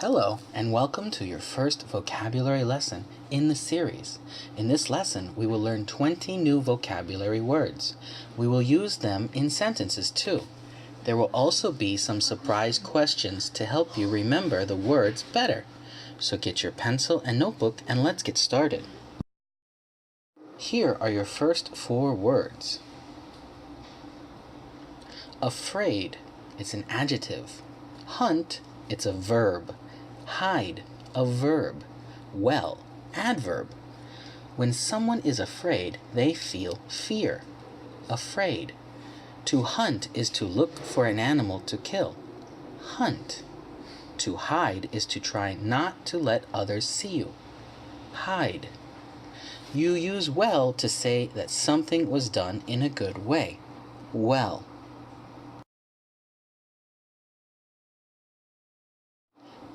Hello, and welcome to your first vocabulary lesson in the series. In this lesson, we will learn 20 new vocabulary words. We will use them in sentences too. There will also be some surprise questions to help you remember the words better. So get your pencil and notebook and let's get started. Here are your first 4 words. Afraid, it's an adjective. Hunt, it's a verb. Hide, a verb. Well, adverb. When someone is afraid, they feel fear. Afraid. To hunt is to look for an animal to kill. Hunt. To hide is to try not to let others see you. Hide. You use well to say that something was done in a good way. Well.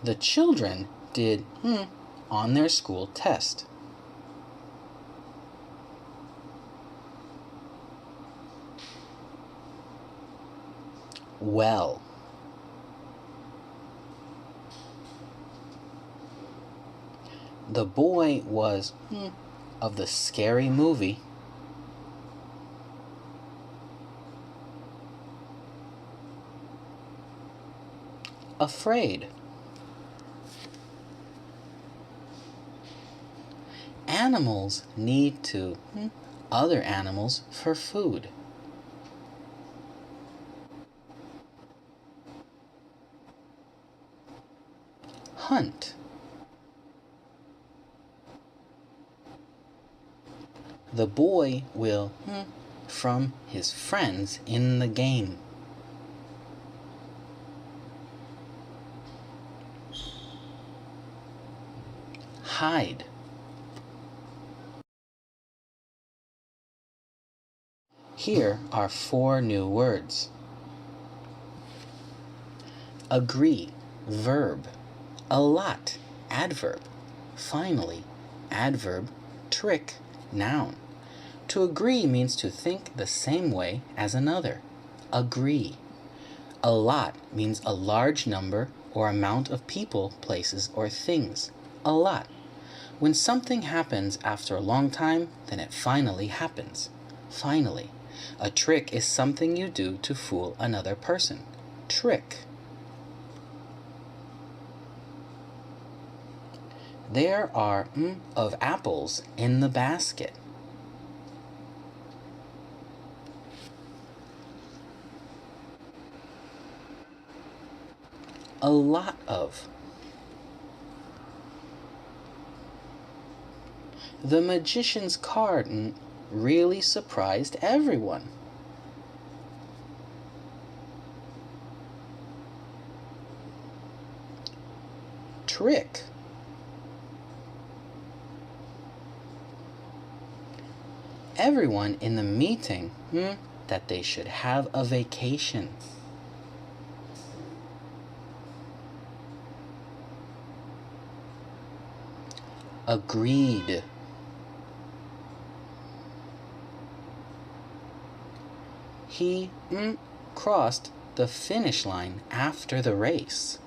The children did on their school test. Well. The boy was of the scary movie. Afraid. Animals need to other animals for food. Hunt. The boy will from his friends in the game. Hide. Here are 4 new words. Agree, verb. A lot, adverb. Finally, adverb. Trick, noun. To agree means to think the same way as another. Agree. A lot means a large number or amount of people, places, or things. A lot. When something happens after a long time, then it finally happens. Finally. A trick is something you do to fool another person. Trick. There are of apples in the basket. A lot of. The magician's card really surprised everyone. Trick. Everyone in the meeting that they should have a vacation. Agreed. He crossed the finish line after the race.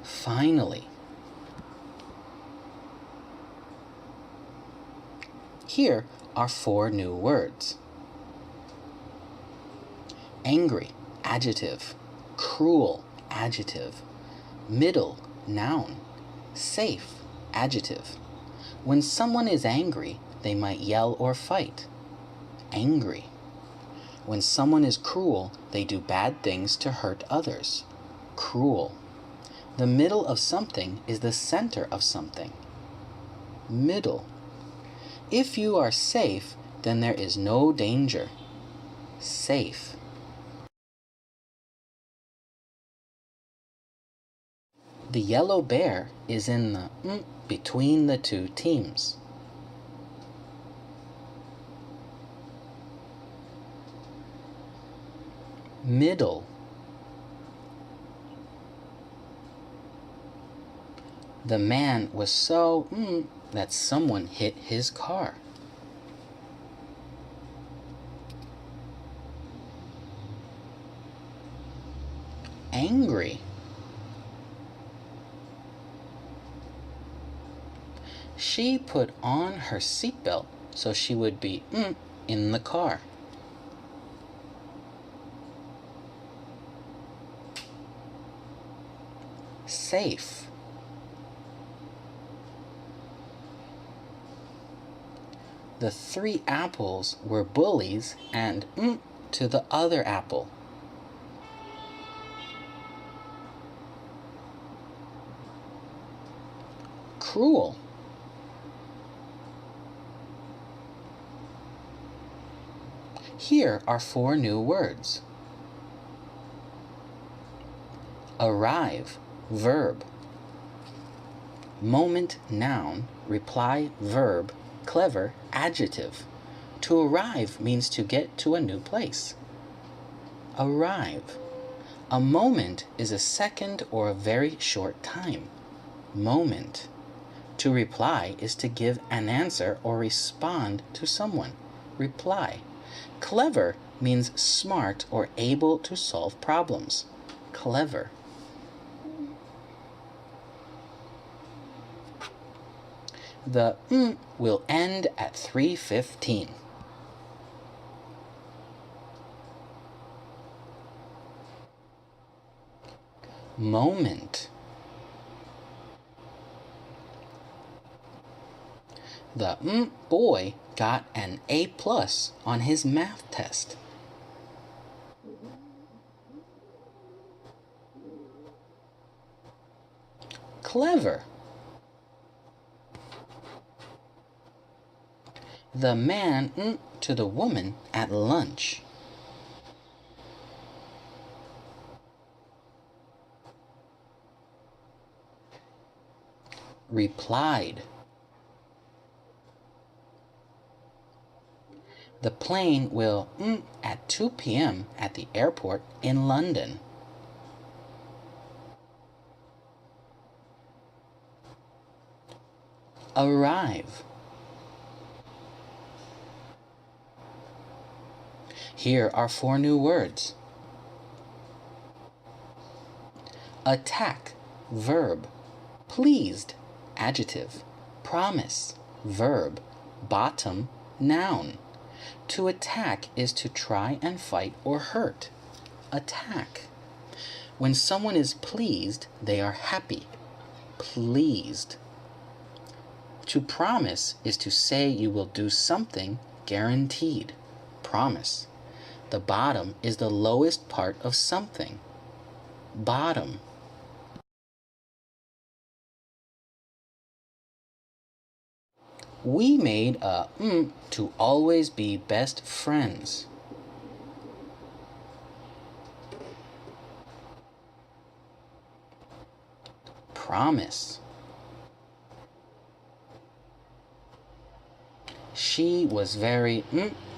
Finally. Here are 4 new words. Angry, adjective. Cruel, adjective. Middle, noun. Safe, adjective. When someone is angry, they might yell or fight. Angry. When someone is cruel, they do bad things to hurt others. Cruel. The middle of something is the center of something. Middle. If you are safe, then there is no danger. Safe. The yellow bear is in the between the 2 teams. Middle. The man was so that someone hit his car. angry. She put on her seatbelt so she would be in the car. Safe. The 3 apples were bullies and to the other apple. Cruel. Here are 4 new words. Arrive, verb. Moment, noun. Reply, verb. Clever, adjective. To arrive means to get to a new place. Arrive. A moment is a second or a very short time. Moment. To reply is to give an answer or respond to someone. Reply. Clever means smart or able to solve problems. Clever. The will end at 3:15. Moment. The boy got an A+ on his math test. Clever. The man to the woman at lunch. Replied. The plane will at 2 p.m. at the airport in London. Arrive. Here are 4 new words. Attack, verb. Pleased, adjective. Promise, verb. Bottom, noun. To attack is to try and fight or hurt. Attack. When someone is pleased, they are happy. Pleased. To promise is to say you will do something guaranteed. Promise. The bottom is the lowest part of something. Bottom. We made a to always be best friends. Promise. She was very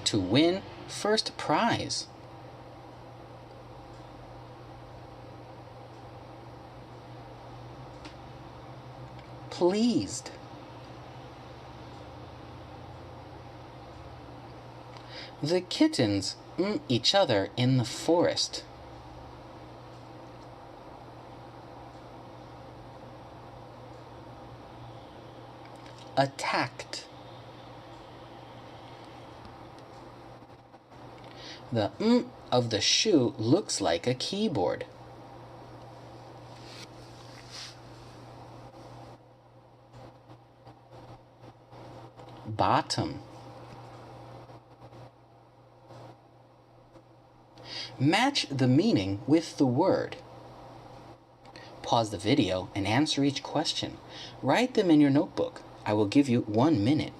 to win first prize. Pleased. The kittens each other in the forest. Attacked. The of the shoe looks like a keyboard. Bottom. Match the meaning with the word. Pause the video and answer each question. Write them in your notebook. I will give you 1 minute.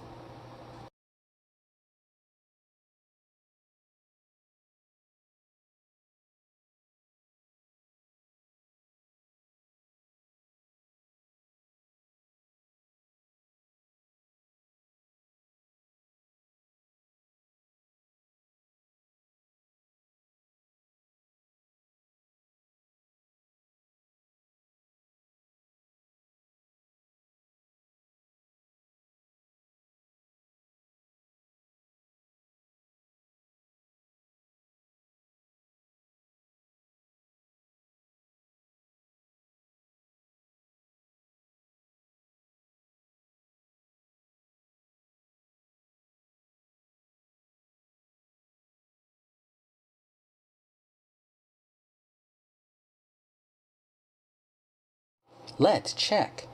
Let's check.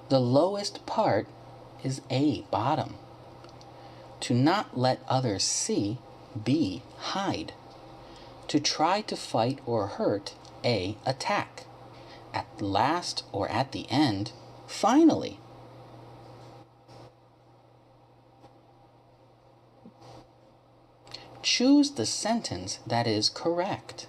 The lowest part is A, bottom. To not let others see, B, hide. To try to fight or hurt, A, attack. At last or at the end, finally. Choose the sentence that is correct.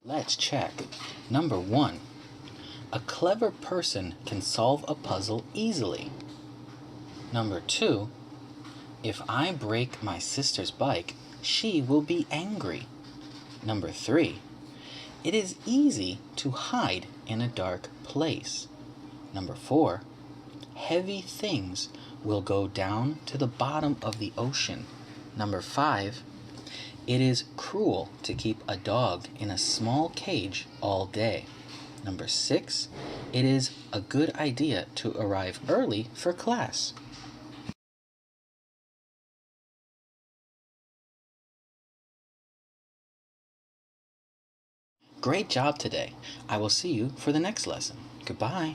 Let's check. Number 1. A clever person can solve a puzzle easily. Number 2. If I break my sister's bike, she will be angry. Number 3. It is easy to hide in a dark place. Number 4. Heavy things will go down to the bottom of the ocean. Number 5. It is cruel to keep a dog in a small cage all day. Number 6. It is a good idea to arrive early for class. Great job today. I will see you for the next lesson. Goodbye.